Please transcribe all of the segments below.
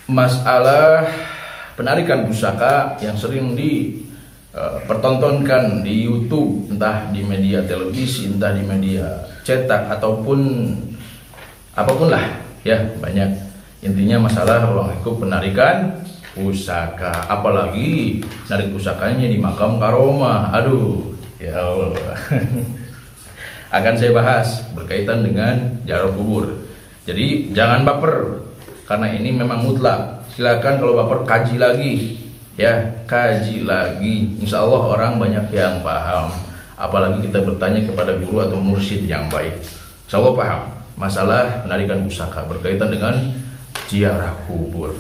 Masalah penarikan pusaka yang sering dipertontonkan di YouTube, entah di media televisi, entah di media cetak ataupun apapun lah ya, banyak. Intinya masalah ruang lingkup penarikan pusaka, apalagi narik pusakanya di makam karomah. Aduh, ya Allah. Akan saya bahas berkaitan dengan ziarah kubur. Jadi jangan baper, karena ini memang mutlak. Silakan kalau baper kaji lagi, ya kaji lagi. Insya Allah orang banyak yang paham. Apalagi kita bertanya kepada guru atau mursyid yang baik. Insya Allah paham masalah penarikan pusaka berkaitan dengan ziarah kubur.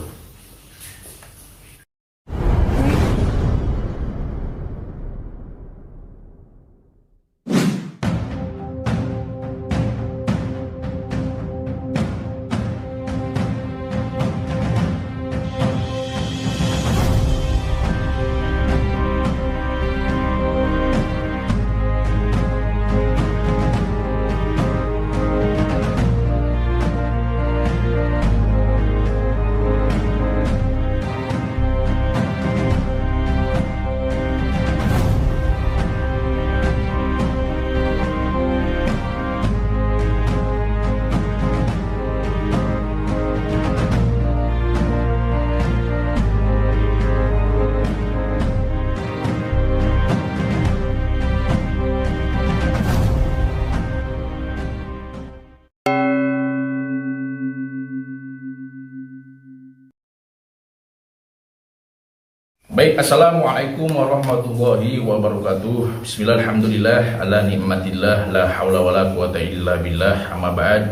Baik, assalamualaikum warahmatullahi wabarakatuh. Bismillah, alhamdulillah, ala nikmatillah, la haula wala quwata illa billah, amma ba'd.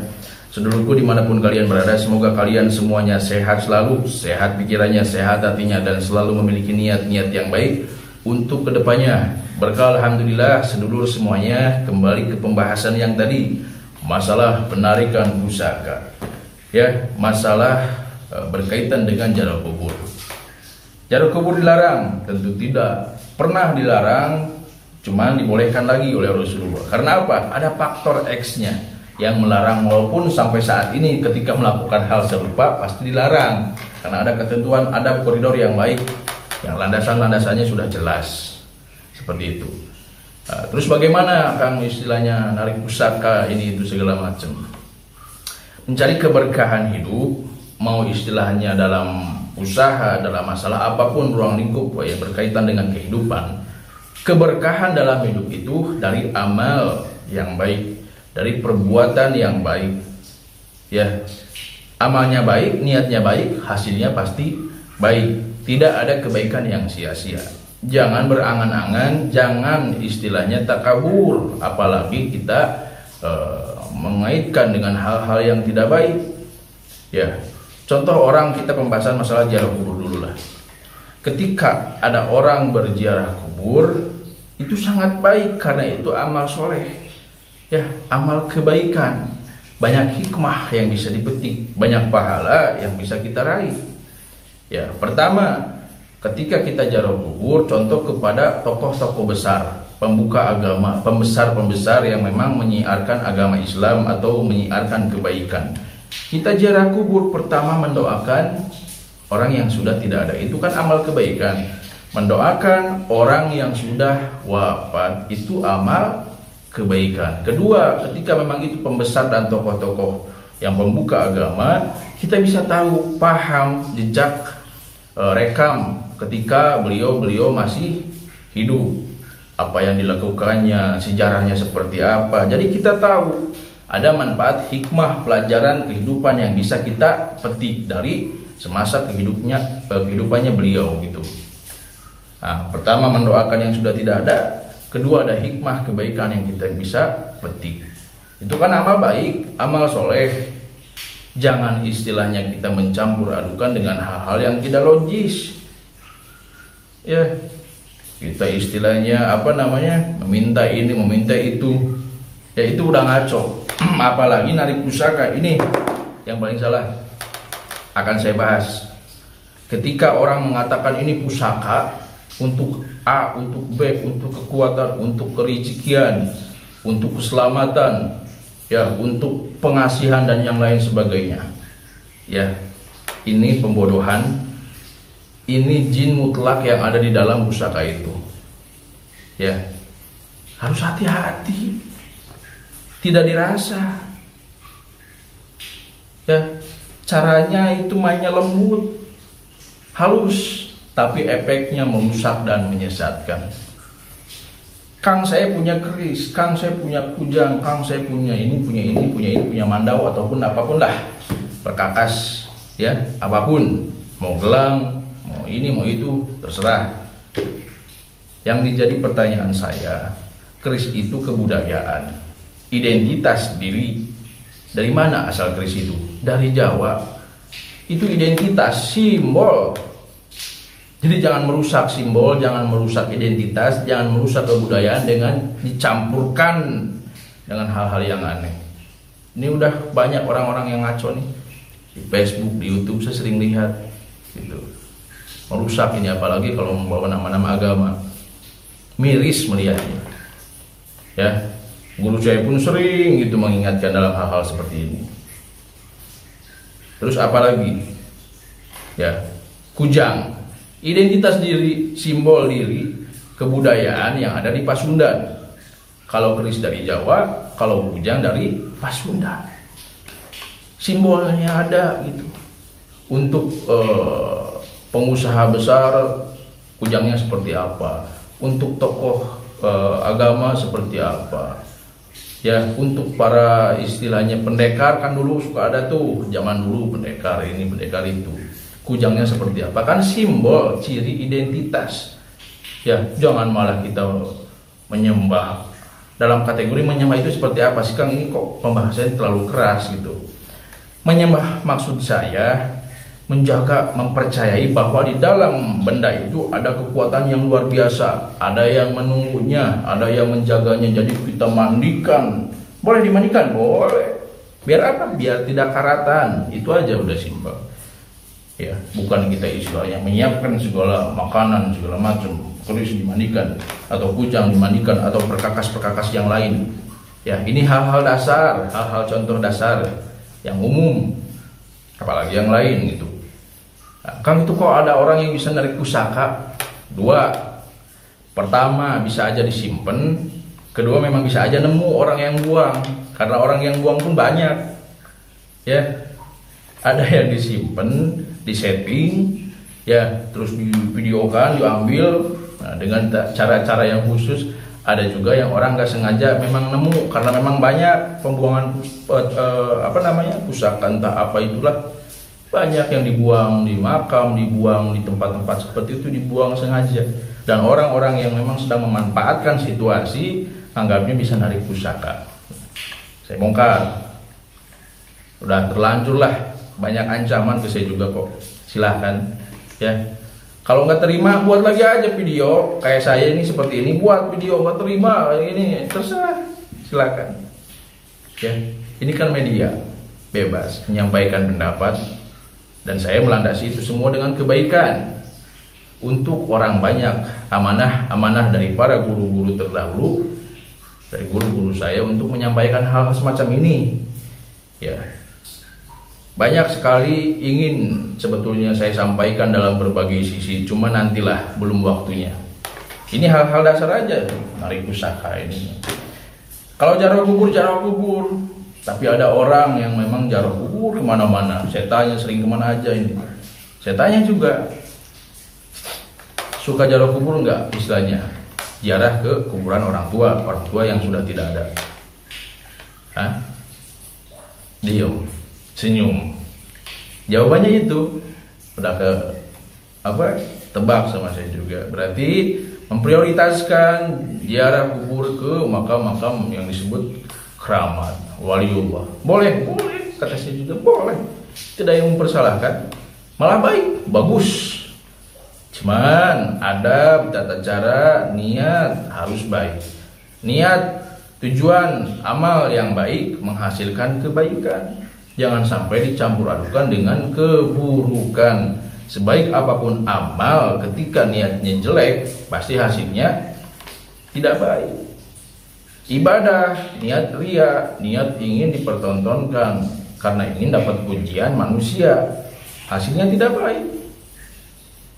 Sedulurku dimanapun kalian berada, semoga kalian semuanya sehat selalu, sehat pikirannya, sehat hatinya, dan selalu memiliki niat-niat yang baik untuk kedepannya. Berkah alhamdulillah, sedulur semuanya, kembali ke pembahasan yang tadi, masalah penarikan pusaka, ya, masalah berkaitan dengan ziarah kubur. Ziarah kubur dilarang? Tentu tidak. Pernah dilarang, cuman dibolehkan lagi oleh Rasulullah. Karena apa? Ada faktor X-nya yang melarang, walaupun sampai saat ini ketika melakukan hal serupa pasti dilarang. Karena ada ketentuan, ada koridor yang baik, yang landasan-landasannya sudah jelas. Seperti itu. Terus bagaimana Kang istilahnya narik pusaka ini itu segala macam? Mencari keberkahan hidup, mau istilahnya dalam usaha, dalam masalah apapun ruang lingkup ya berkaitan dengan kehidupan. Keberkahan dalam hidup itu dari amal yang baik, dari perbuatan yang baik. Ya, amalnya baik, niatnya baik, hasilnya pasti baik. Tidak ada kebaikan yang sia-sia. Jangan berangan-angan, jangan istilahnya takabur, apalagi kita mengaitkan dengan hal-hal yang tidak baik. Ya. Contoh orang, kita pembahasan masalah ziarah kubur dulu lah. Ketika ada orang berziarah kubur, itu sangat baik karena itu amal soleh, ya, amal kebaikan. Banyak hikmah yang bisa dipetik, banyak pahala yang bisa kita raih. Ya, pertama, ketika kita ziarah kubur, contoh kepada tokoh-tokoh besar, pembuka agama, pembesar-pembesar yang memang menyiarkan agama Islam atau menyiarkan kebaikan. Kita ziarah kubur, pertama mendoakan orang yang sudah tidak ada. Itu kan amal kebaikan. Mendoakan orang yang sudah wafat itu amal kebaikan. Kedua, ketika memang itu pembesar dan tokoh-tokoh yang membuka agama, kita bisa tahu, paham jejak rekam ketika beliau masih hidup, apa yang dilakukannya, sejarahnya seperti apa. Jadi kita tahu ada manfaat, hikmah, pelajaran kehidupan yang bisa kita petik dari semasa kehidupannya beliau gitu. Nah, pertama mendoakan yang sudah tidak ada, kedua ada hikmah kebaikan yang kita bisa petik. Itu kan amal baik, amal soleh. Jangan istilahnya kita mencampur adukan dengan hal-hal yang tidak logis. Ya, kita istilahnya meminta ini, meminta itu. Ya itu udah ngaco. Apalagi narik pusaka, ini yang paling salah. Akan saya bahas. Ketika orang mengatakan ini pusaka untuk A, untuk B, untuk kekuatan, untuk kerizikian, untuk keselamatan, ya, untuk pengasihan dan yang lain sebagainya. Ya, ini pembodohan, ini jin mutlak yang ada di dalam pusaka itu. Ya, harus hati-hati, tidak dirasa. Ya, caranya itu mainnya lembut, halus, tapi efeknya merusak dan menyesatkan. Kang saya punya keris, Kang saya punya kujang, Kang saya punya ini, punya mandau ataupun apapun lah, perkakas, ya apapun, mau gelang, mau ini, mau itu, terserah. Yang menjadi pertanyaan saya, keris itu kebudayaan, identitas diri. Dari mana asal keris itu? Dari Jawa. Itu identitas, simbol. Jadi jangan merusak simbol, jangan merusak identitas, jangan merusak kebudayaan dengan dicampurkan dengan hal-hal yang aneh. Ini udah banyak orang-orang yang ngaco nih di Facebook, di YouTube saya sering lihat gitu. Merusak ini, apalagi kalau membawa nama-nama agama. Miris melihatnya. Ya, guru saya pun sering gitu mengingatkan dalam hal-hal seperti ini. Terus apalagi? Ya, kujang. Identitas diri, simbol diri, kebudayaan yang ada di Pasundan. Kalau keris dari Jawa, kalau kujang dari Pasundan. Simbolnya ada gitu. Untuk pengusaha besar, kujangnya seperti apa? Untuk tokoh agama seperti apa? Ya, untuk para istilahnya pendekar, kan dulu suka ada tuh, zaman dulu pendekar ini, pendekar itu. Kujangnya seperti apa? Kan simbol, ciri identitas. Ya, jangan malah kita menyembah. Dalam kategori menyembah itu seperti apa sih Kang? Ini kok pembahasannya terlalu keras gitu. Menyembah maksud saya menjaga, mempercayai bahwa di dalam benda itu ada kekuatan yang luar biasa. Ada yang menunggunya, ada yang menjaganya. Jadi kita mandikan. Boleh dimandikan? Boleh. Biar apa? Biar tidak karatan. Itu aja udah simpel. Ya, bukan kita istilahnya menyiapkan segala makanan segala macam, keris dimandikan atau kujang dimandikan atau perkakas-perkakas yang lain. Ya, ini hal-hal dasar, hal-hal contoh dasar yang umum, apalagi yang lain gitu. Nah, kan itu kok ada orang yang bisa narik pusaka? Dua, pertama bisa aja disimpan, kedua memang bisa aja nemu orang yang buang, karena orang yang buang pun banyak. Ya, ada yang disimpan, disetting, ya terus divideokan, diambil. Nah, dengan cara-cara yang khusus. Ada juga yang orang nggak sengaja memang nemu, karena memang banyak pembuangan pusaka entah apa itulah, banyak yang dibuang di makam, dibuang di tempat-tempat seperti itu, dibuang sengaja. Dan orang-orang yang memang sedang memanfaatkan situasi anggapnya bisa narik pusaka. Saya bongkar, udah terlanjur lah, banyak ancaman ke saya juga kok. Silahkan ya, kalau nggak terima buat lagi aja video kayak saya ini seperti ini, buat video. Nggak terima ini terserah, silakan ya. Ini kan media bebas menyampaikan pendapat, dan saya melandasi itu semua dengan kebaikan untuk orang banyak. Amanah dari para guru-guru terdahulu, dari guru-guru saya untuk menyampaikan hal semacam ini ya. Banyak sekali ingin sebetulnya saya sampaikan dalam berbagai sisi, cuma nantilah, belum waktunya. Ini hal-hal dasar aja, narik pusaka ini. Kalau jarah kubur, tapi ada orang yang memang jarah kubur kemana-mana. Saya tanya sering kemana aja ini. Saya tanya juga, suka jarah kubur enggak istilahnya? Ziarah ke kuburan orang tua yang sudah tidak ada. Hah? Diam. Senyum. Jawabannya itu udah tebak sama saya juga. Berarti memprioritaskan ziarah kubur ke makam-makam yang disebut keramat, waliullah. Boleh, kata saya juga boleh. Tidak yang mempersalahkan, malah baik, bagus. Cuman ada tata cara, niat harus baik. Niat, tujuan, amal yang baik menghasilkan kebaikan. Jangan sampai dicampur adukan dengan keburukan. Sebaik apapun amal, ketika niatnya jelek, pasti hasilnya tidak baik. Ibadah, niat ria, niat ingin dipertontonkan karena ingin dapat pujian manusia. hasilnya tidak baik.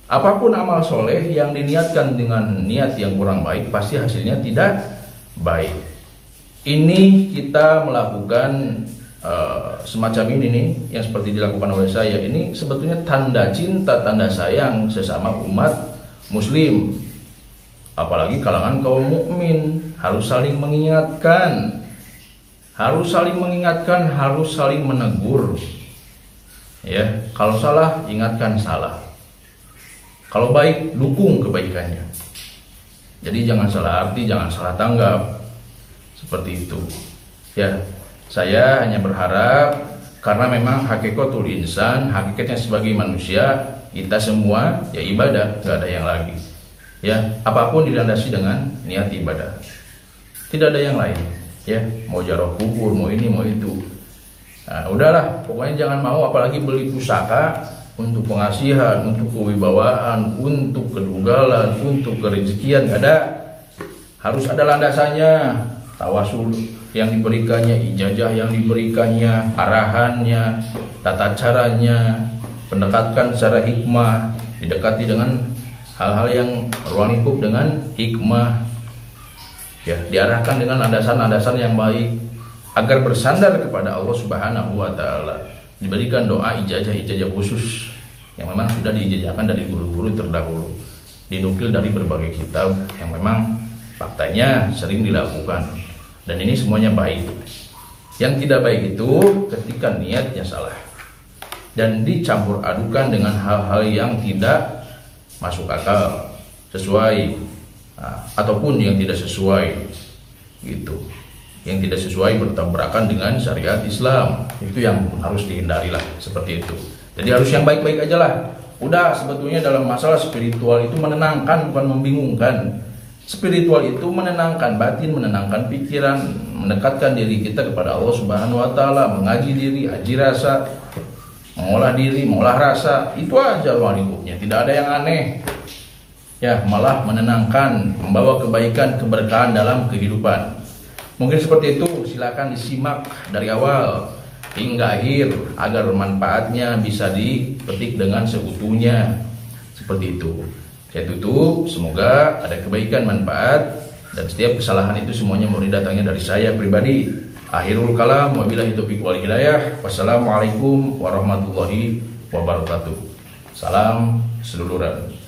Apapun amal soleh yang diniatkan dengan niat yang kurang baik, pasti hasilnya tidak baik. Ini kita melakukan semacam ini nih, yang seperti dilakukan oleh saya ini sebetulnya tanda cinta, tanda sayang sesama umat muslim. Apalagi kalangan kaum mukmin, harus saling mengingatkan, harus saling menegur. Ya, kalau salah ingatkan salah. Kalau baik dukung kebaikannya. Jadi jangan salah arti, jangan salah tanggap. Seperti itu. Ya, saya hanya berharap karena memang hakikatul insan, hakikatnya sebagai manusia, kita semua ya ibadah, nggak ada yang lagi. Ya, apapun dilandasi dengan niat ibadah. Tidak ada yang lain. Ya, mau jaroh kubur, mau ini, mau itu. Nah, udahlah, pokoknya jangan mau apalagi beli pusaka untuk pengasihan, untuk kewibawaan, untuk kedugalan, untuk kerezekian, nggak ada. Harus ada landasannya, tawasul yang diberikannya, ijazah yang diberikannya, arahannya, tata caranya, pendekatan secara hikmah, didekati dengan hal-hal yang ruang lingkup dengan hikmah, ya, diarahkan dengan landasan-landasan yang baik agar bersandar kepada Allah Subhanahu wa Ta'ala. Diberikan doa ijazah khusus yang memang sudah diijazahkan dari guru-guru terdahulu, dinukil dari berbagai kitab yang memang faktanya sering dilakukan, dan ini semuanya baik. Yang tidak baik itu ketika niatnya salah dan dicampur adukan dengan hal-hal yang tidak masuk akal, sesuai, ataupun yang tidak sesuai gitu, yang tidak sesuai bertabrakan dengan syariat Islam. Itu yang harus dihindari lah, seperti itu. Jadi harus yang baik-baik aja lah. Udah, sebetulnya dalam masalah spiritual itu menenangkan, bukan membingungkan. Spiritual itu menenangkan batin, menenangkan pikiran, mendekatkan diri kita kepada Allah Subhanahu wa Ta'ala, mengaji diri, aji rasa, mengolah diri, mengolah rasa. Itu aja ruang lingkupnya, tidak ada yang aneh. Ya, malah menenangkan, membawa kebaikan, keberkahan dalam kehidupan. Mungkin seperti itu, silakan disimak dari awal hingga akhir agar manfaatnya bisa dipetik dengan seutuhnya. Seperti itu. Saya tutup, semoga ada kebaikan, manfaat, dan setiap kesalahan itu semuanya murni datangnya dari saya pribadi. Akhirul kalam, wabillahi taufiq wal hidayah. Wassalamualaikum warahmatullahi wabarakatuh. Salam seduluran.